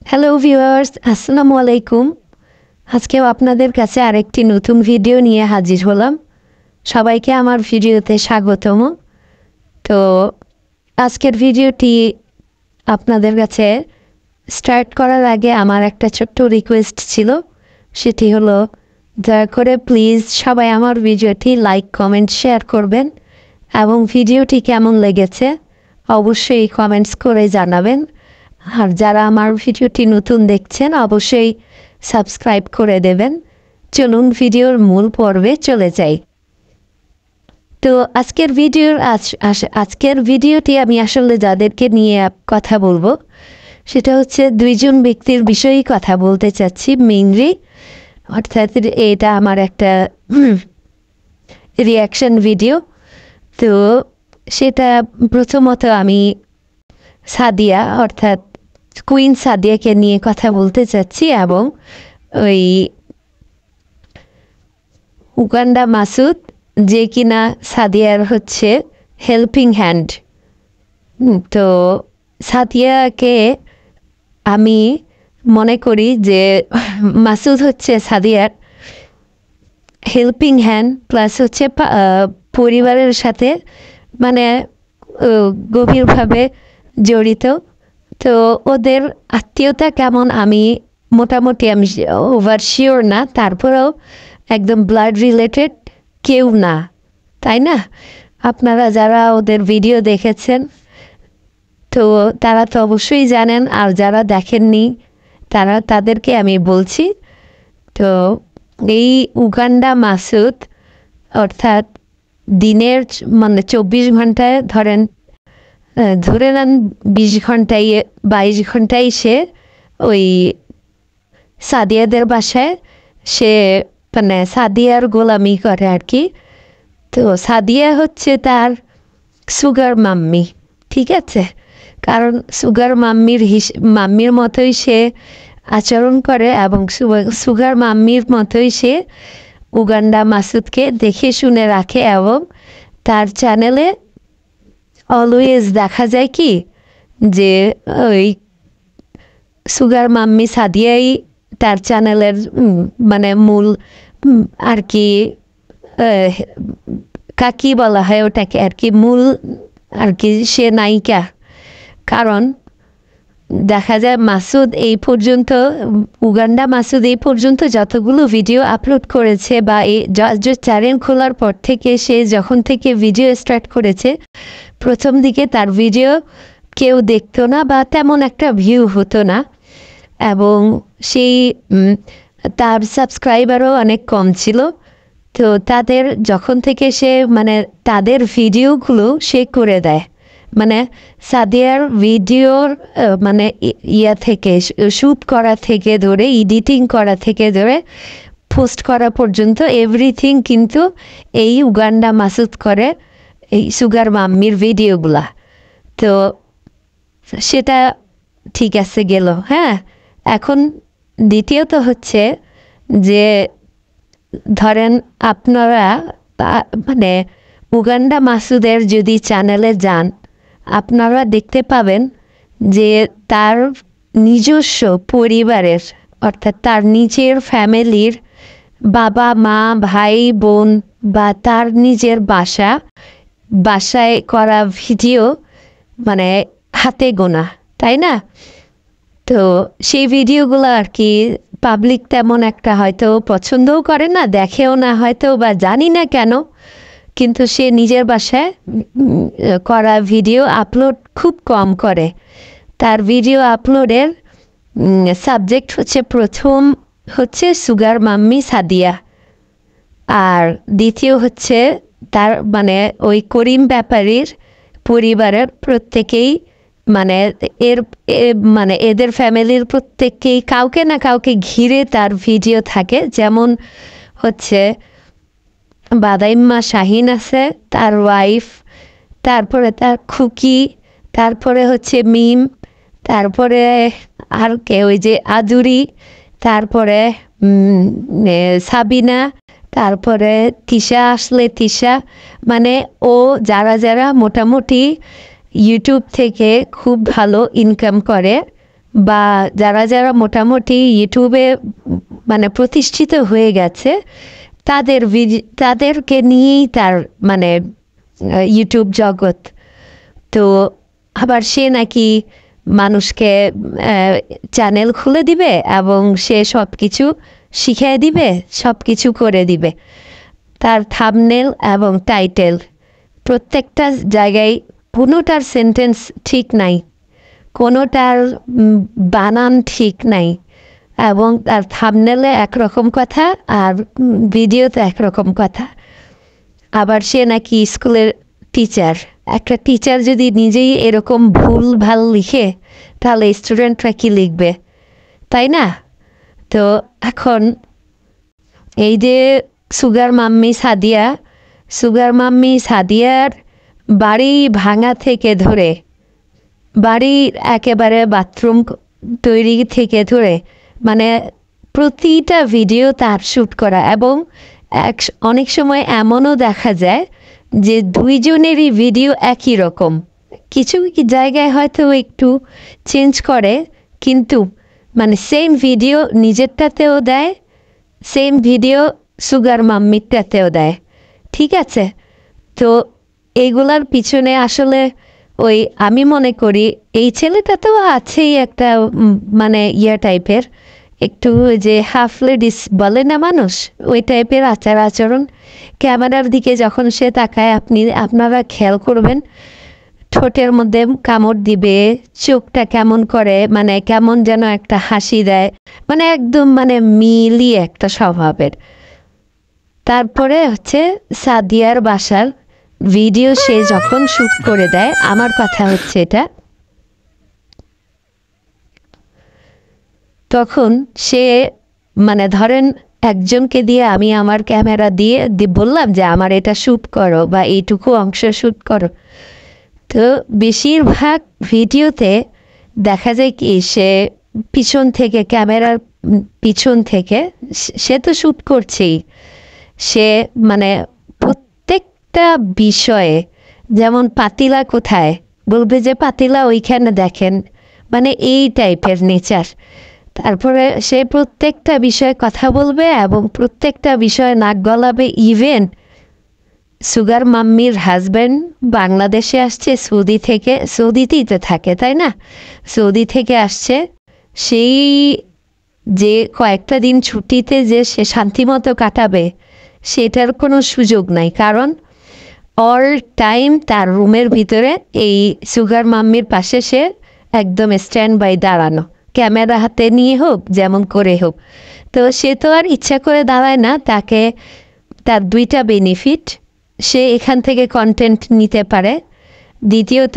Hello viewers, আসসালামু আলাইকুম। আজকেও আপনাদের কাছে আরেকটি নতুন ভিডিও নিয়ে হাজির হলাম। সবাইকে আমার ভিডিওতে স্বাগতম। তো আজকের ভিডিওটি আপনাদের কাছে স্টার্ট করার আগে আমার একটা ছোট্ট রিকোয়েস্ট ছিল। সেটি হলো, দয়া করে প্লিজ সবাই আমার ভিডিওটি লাইক, কমেন্ট, শেয়ার করবেন এবং ভিডিওটি কেমন লেগেছে অবশ্যই কমেন্টস করে জানাবেন। আর যারা আমার ভিডিওটি নতুন দেখছেন অবশ্যই সাবস্ক্রাইব করে দেবেন। চলুন ভিডিওর মূল পর্বে চলে যাই। তো আজকের ভিডিওটি আমি আসলে যাদেরকে নিয়ে কথা বলবো সেটা হচ্ছে দুইজন ব্যক্তির বিষয়েই কথা বলতে চাচ্ছি মেইনলি। অর্থাৎ এটা আমার একটা রিয়াকশন ভিডিও। তো সেটা প্রথমত আমি সাদিয়া অর্থাৎ কুইন সাদিয়াকে নিয়ে কথা বলতে চাচ্ছি এবং ওই উগান্ডা মাসুদ যে কিনা সাদিয়ার হচ্ছে হেল্পিং হ্যান্ড। তো সাদিয়াকে আমি মনে করি যে মাসুদ হচ্ছে সাদিয়ার হেল্পিং হ্যান্ড প্লাস হচ্ছে পরিবারের সাথে মানে গভীরভাবে জড়িত। তো ওদের আত্মীয়তা কেমন আমি মোটামুটি আমি ওভার শিওর না, তারপরেও একদম ব্লাড রিলেটেড কেউ না, তাই না? আপনারা যারা ওদের ভিডিও দেখেছেন তো তারা তো অবশ্যই জানেন, আর যারা দেখেননি তাদেরকে আমি বলছি। তো এই উগান্ডা মাসুদ অর্থাৎ দিনের মানে 24 ঘন্টায় ধরে নেন 20 ঘন্টায় 22 ঘন্টায় সে ওই সাদিয়াদের বাসায় সে মানে সাদিয়ার গোলামি করে আর কি। তো সাদিয়া হচ্ছে তার সুগার মাম্মি, ঠিক আছে? কারণ সুগার মাম্মির মতোই সে আচরণ করে এবং সুগার মাম্মির মতোই সে উগান্ডা মাসুদকে দেখে শুনে রাখে এবং তার চ্যানেলে অলওয়েজ দেখা যায় কি যে ওই সুগার মাম্মি সাদিয়াই তার চ্যানেলের মানে মূল আর কি কাকি বলা হয় ওটাকে আর কি, মূল আর কি সে নায়িকা। কারণ দেখা যায় মাসুদ এই পর্যন্ত উগান্ডা মাসুদ এই পর্যন্ত যতগুলো ভিডিও আপলোড করেছে বা এই চ্যানেল খোলার পর থেকে সে যখন থেকে ভিডিও স্টার্ট করেছে প্রথম দিকে তার ভিডিও কেউ দেখতো না বা তেমন একটা ভিউ হতো না এবং সেই তার সাবস্ক্রাইবারও অনেক কম ছিল। তো তাদের যখন থেকে সে মানে তাদের ভিডিওগুলো সে করে দেয়, মানে সাদিয়ার ভিডিওর মানে ইয়া থেকে শ্যুট করা থেকে ধরে এডিটিং করা থেকে ধরে পোস্ট করা পর্যন্ত এভরিথিং কিন্তু এই উগান্ডা মাসুদ করে এই সুগার মাম্মির ভিডিওগুলা। তো সেটা ঠিক আছে গেল। হ্যাঁ, এখন দ্বিতীয়ত হচ্ছে যে ধরেন আপনারা মানে উগান্ডা মাসুদের যদি চ্যানেলে যান আপনারা দেখতে পাবেন যে তার নিজস্ব পরিবারের অর্থাৎ তার নিজের ফ্যামিলির বাবা মা ভাই বোন বা তার নিজের বাসায় করা ভিডিও মানে হাতে গোনা, তাই না? তো সেই ভিডিওগুলো আর কি পাবলিক তেমন একটা হয়তো পছন্দও করে না, দেখেও না হয়তো বা জানি না কেন, কিন্তু সে নিজের বাসায় করা ভিডিও আপলোড খুব কম করে। তার ভিডিও আপলোডের সাবজেক্ট হচ্ছে প্রথম হচ্ছে সুগার মাম্মি সাদিয়া, আর দ্বিতীয় হচ্ছে তার মানে ওই করিম ব্যাপারীর পরিবারের প্রত্যেকেই মানে মানে এদের ফ্যামিলির প্রত্যেককেই কাউকে না কাউকে ঘিরে তার ভিডিও থাকে। যেমন হচ্ছে বাদাইম্মা শাহিন আছে, তার ওয়াইফ, তারপরে তার খুকি, তারপরে হচ্ছে মিম, তারপরে আর কে ওই যে আদুরি, তারপরে সাবিনা, তারপরে তিশা আসলে তিশা, মানে ও যারা যারা মোটামুটি ইউটিউব থেকে খুব ভালো ইনকাম করে বা যারা যারা মোটামুটি ইউটিউবে মানে প্রতিষ্ঠিত হয়ে গেছে তাদেরকে নিয়েই তার মানে ইউটিউব জগৎ। তো আবার সে নাকি মানুষকে চ্যানেল খুলে দিবে এবং সে সব কিছু শিখিয়ে দিবে, সব কিছু করে দিবে। তার থাম্বনেল এবং টাইটেল প্রত্যেকটা জায়গায় কোনোটার সেন্টেন্স ঠিক নাই, কোনোটার বানান ঠিক নাই, এবং তার থাম্বনেলে একরকম কথা আর ভিডিওতে একরকম কথা। আবার সে নাকি স্কুলের টিচার। একটা টিচার যদি নিজেই এরকম ভুল ভাল লিখে তাহলে স্টুডেন্টরা কি লিখবে, তাই না? তো এখন এই যে সুগার মাম্মি সাদিয়ার বাড়ি ভাঙা থেকে ধরে, বাড়ির একেবারে বাথরুম তৈরি থেকে ধরে, মানে প্রতিটা ভিডিও তার শ্যুট করা। এবং অনেক সময় এমনও দেখা যায় যে দুইজনেরই ভিডিও একই রকম, কিছু জায়গায় হয়তো একটু চেঞ্জ করে, কিন্তু মানে সেম ভিডিও নিজেরটাতেও দেয়, সেম ভিডিও সুগার মাম্মিরটাতেও দেয়। ঠিক আছে? তো এইগুলার পিছনে আসলে আমি মনে করি এই ছেলেটা তো আছেই একটা মানে টাইপের, একটু যে হাফ লেডিস বলে না মানুষ, ওই টাইপের আচরণ। ক্যামেরার দিকে যখন সে তাকায় আপনারা খেয়াল করবেন, ঠোঁটের মধ্যে কামড় দিবে, চোখটা কেমন করে, মানে কেমন যেন একটা হাসি দেয়, মানে একদম মানে মিলিয়ে একটা স্বভাবের। তারপরে হচ্ছে সাদিয়ার বাসার ভিডিও সে যখন শ্যুট করে দেয়, আমার কথা হচ্ছে এটা, তখন সে মানে ধরেন একজনকে দিয়ে আমি আমার ক্যামেরা দিয়ে বললাম যে আমার এটা শ্যুট করো বা এইটুকু অংশ শ্যুট করো। তো বেশিরভাগ ভিডিওতে দেখা যায় কি সে পিছন থেকে, ক্যামেরার পিছন থেকে সে তো শ্যুট করছেই, সে মানে প্রত্যেকটা বিষয়ে, যেমন পাতিলা কোথায়, বলবে যে পাতিলা ওইখানে দেখেন, মানে এই টাইপের নেচার। তারপরে সে প্রত্যেকটা বিষয়ে কথা বলবে এবং প্রত্যেকটা বিষয়ে নাক গলাবে। ইভেন সুগার মাম্মির হাজব্যান্ড বাংলাদেশে আসছে সৌদিতেই তো থাকে, তাই না? সৌদি থেকে আসছে, সেই যে কয়েকটা দিন ছুটিতে যে সে শান্তিমতো কাটাবে সেটার কোনো সুযোগ নাই, কারণ অল টাইম তার রুমের ভিতরে এই সুগার মাম্মির পাশে সে একদম স্ট্যান্ড বাই দাঁড়ানো, ক্যামেরা হাতে নিয়ে হোক যেমন করে হোক। তো সে তো আর ইচ্ছা করে দাঁড়ায় না, তার দুইটা বেনিফিট, সে এখান থেকে কন্টেন্ট নিতে পারে, দ্বিতীয়ত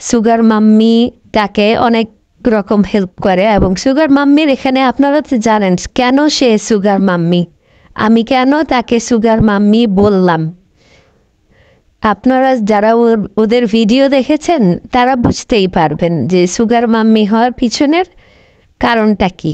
সুগার মাম্মি তাকে অনেক রকম হেল্প করে। এবং সুগার মাম্মির এখানে আপনারা তো জানেন কেন সে সুগার মাম্মি, আমি কেন তাকে সুগার মাম্মি বললাম। আপনারা যারা ওদের ভিডিও দেখেছেন তারা বুঝতেই পারবেন যে সুগার মাম্মি হওয়ার পিছনের কারণটা কি।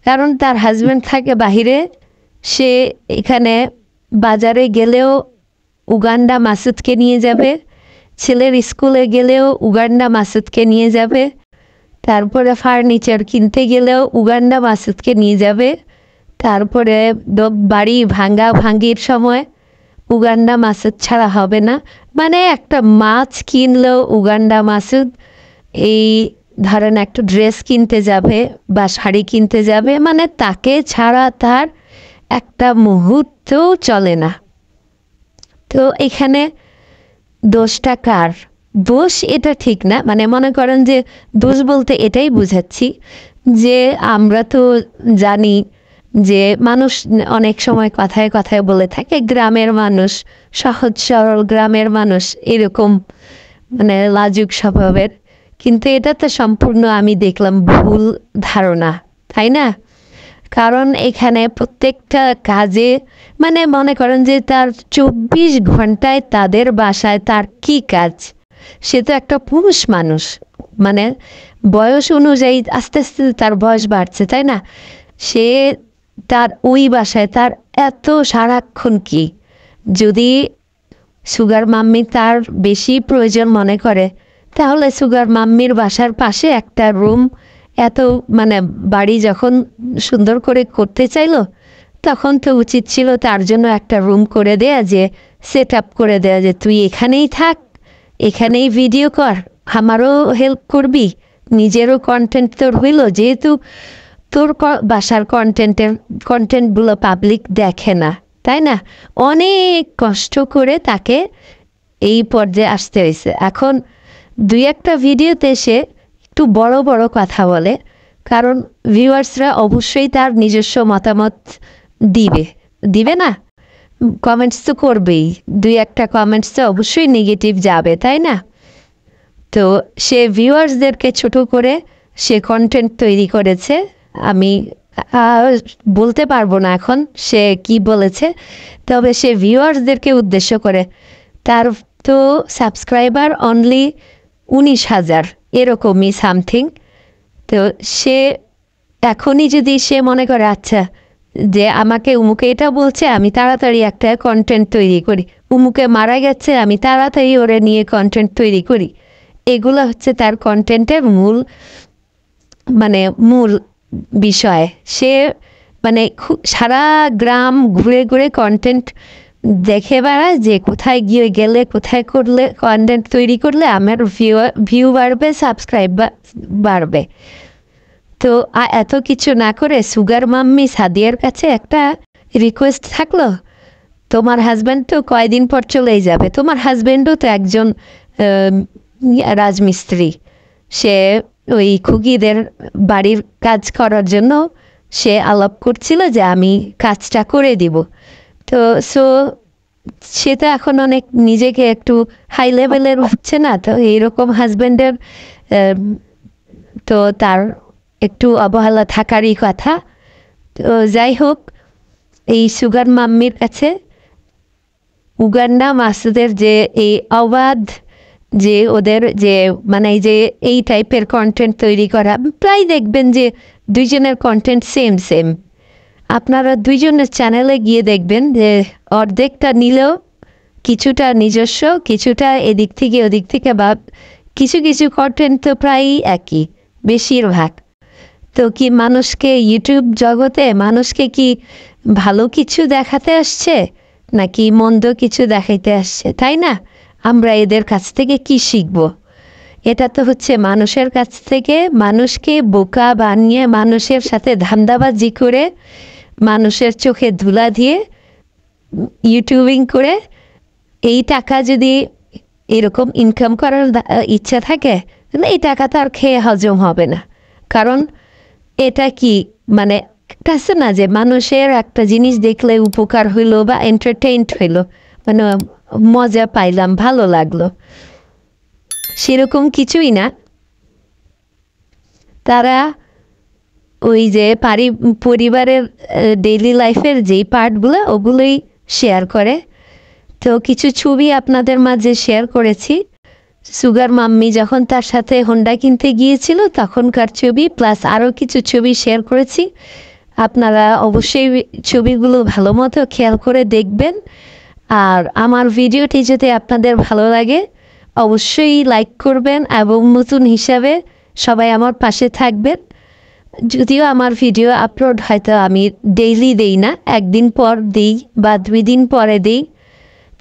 কারণ তার হাজব্যান্ড থাকে বাহিরে, সে এখানে বাজারে গেলেও উগান্ডা মাসুদকে নিয়ে যাবে, ছেলের স্কুলে গেলেও উগান্ডা মাসুদকে নিয়ে যাবে, তারপরে ফার্নিচার কিনতে গেলেও উগান্ডা মাসুদকে নিয়ে যাবে, তারপরে বাড়ি ভাঙ্গির সময় উগান্ডা মাসুদ ছাড়া হবে না। মানে একটা মাছ কিনলেও উগান্ডা মাসুদ, এই ধরেন একটা ড্রেস কিনতে যাবে বা শাড়ি কিনতে যাবে, মানে তাকে ছাড়া তার একটা মুহূর্তও চলে না। তো এখানে দোষটা কার? দোষ এটা ঠিক না, মানে মনে করেন যে দোষ বলতে এটাই বুঝাচ্ছি যে আমরা তো জানি যে মানুষ অনেক সময় কথায় কথায় বলে থাকে গ্রামের মানুষ, সহজ সরল গ্রামের মানুষ এরকম মানে লাজুক স্বভাবের, কিন্তু এটা তো সম্পূর্ণ আমি দেখলাম ভুল ধারণা, তাই না? কারণ এখানে প্রত্যেকটা কাজে মানে মনে করেন যে তার 24 ঘন্টায় তাদের বাসায় তার কি কাজ, সে তো একটা পুরুষ মানুষ, মানে বয়স অনুযায়ী আস্তে আস্তে তার বয়স বাড়ছে, তাই না? সে তার ওই বাসায় তার এত সারাক্ষণ কি, যদি সুগার মাম্মি তার বেশি প্রয়োজন মনে করে তাহলে সুগার মাম্মির বাসার পাশে একটা রুম এত মানে বাড়ি যখন সুন্দর করে করতে চাইলো তখন তো উচিত ছিল তার জন্য একটা রুম করে দেয়া, যে সেট আপ করে দেয়া, যে তুই এখানেই থাক, এখানেই ভিডিও কর, আমারও হেল্প করবি, নিজেরও কন্টেন্ট তোর হইল, যেহেতু তোর বাসার কন্টেন্টগুলো পাবলিক দেখে না, তাই না? অনেক কষ্ট করে তাকে এই পর্যায়ে আসতে হয়েছে। এখন দুই একটা ভিডিওতে সে একটু বড় বড় কথা বলে, কারণ ভিউয়ার্সরা অবশ্যই তার নিজস্ব মতামত দিবে না, কমেন্টস তো করবেই, দুই একটা কমেন্টস তো অবশ্যই নেগেটিভ যাবে, তাই না? তো সে ভিউয়ার্সদেরকে ছোট করে সে কন্টেন্ট তৈরি করেছে। আমি বলতে পারবো না এখন সে কি বলেছে, তবে সে ভিউয়ার্সদেরকে উদ্দেশ্য করে। তার তো সাবস্ক্রাইবার অনলি 19,000 এরকমই সামথিং। তো সে এখনই যদি সে মনে করে আচ্ছা যে আমাকে উমুকে এটা বলছে, আমি তাড়াতাড়ি একটা কন্টেন্ট তৈরি করি, উমুকে মারা গেছে, আমি তাড়াতাড়ি ওরে নিয়ে কন্টেন্ট তৈরি করি, এগুলো হচ্ছে তার কন্টেন্টের মূল বিষয়। সে সারা গ্রাম ঘুরে ঘুরে কন্টেন্ট দেখে বেড়ায়, যে কোথায় গিয়ে গেলে, কোথায় করলে, কন্টেন্ট তৈরি করলে আমার ভিউ বাড়বে, সাবস্ক্রাইব বাড়বে। তো এত কিছু না করে সুগার মাম্মি সাদিয়ার কাছে একটা রিকোয়েস্ট থাকলো, তোমার হাজব্যান্ড তো কয়দিন পর চলেই যাবে, তোমার হাজব্যান্ডও তো একজন রাজমিস্ত্রি, সে ওই খুকিদের বাড়ির কাজ করার জন্য সে আলাপ করছিল যে আমি কাজটা করে দিব। তো সে তো এখন অনেক নিজেকে একটু হাই লেভেলের হচ্ছে না, তো এইরকম হাজব্যান্ডের তো তার একটু অবহেলা থাকারই কথা। তো যাই হোক, এই সুগার মাম্মির কাছে উগান্ডা মাসুদের যে এই অবাধ যে ওদের যে যে এই টাইপের কন্টেন্ট তৈরি করা, প্রায় দেখবেন যে দুইজনের কন্টেন্ট সেম। আপনারা দুইজনের চ্যানেলে গিয়ে দেখবেন যে অর্ধেকটা নিলেও কিছুটা নিজস্ব, কিছুটা এদিক থেকে ওদিক থেকে, বা কিছু কিছু কন্টেন্ট তো প্রায়ই একই বেশিরভাগ। তো কি মানুষকে ইউটিউব জগতে মানুষকে কি ভালো কিছু দেখাতে আসছে নাকি মন্দ কিছু দেখাইতে আসছে, তাই না? আমরা এদের কাছ থেকে কি শিখব? এটা তো হচ্ছে মানুষের কাছ থেকে মানুষকে বোকা বানিয়ে, মানুষের সাথে ধান্দাবাজি করে, মানুষের চোখে ধুলা দিয়ে ইউটিউবিং করে এই টাকা যদি এরকম ইনকাম করার ইচ্ছা থাকে, এই টাকা তো আর খেয়ে হজম হবে না। কারণ এটা কি আছে না যে মানুষের একটা জিনিস দেখলে উপকার হইলো বা এন্টারটেইনড হইলো, মজা পাইলাম, ভালো লাগলো, সেরকম কিছুই না। তারা ওই যে পরিবারের ডেইলি লাইফের যেই পার্টগুলো ওগুলোই শেয়ার করে। তো কিছু ছবি আপনাদের মাঝে শেয়ার করেছি, সুগার মাম্মি যখন তার সাথে হোন্ডা কিনতে গিয়েছিল তখনকার ছবি, প্লাস আরও কিছু ছবি শেয়ার করেছি। আপনারা অবশ্যই ছবিগুলো ভালো মতো খেয়াল করে দেখবেন। আর আমার ভিডিওটি যদি আপনাদের ভালো লাগে অবশ্যই লাইক করবেন, এবং নতুন হিসাবে সবাই আমার পাশে থাকবেন। যদিও আমার ভিডিও আপলোড হয়তো আমি ডেইলি দেই না, একদিন পর দিই বা 2 দিন পরে দিই।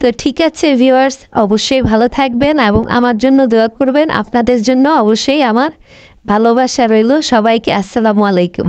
তো ঠিক আছে ভিউয়ার্স, অবশ্যই ভালো থাকবেন এবং আমার জন্য দোয়া করবেন। আপনাদের জন্য অবশ্যই আমার ভালোবাসা রইল। সবাইকে আসসালামু আলাইকুম।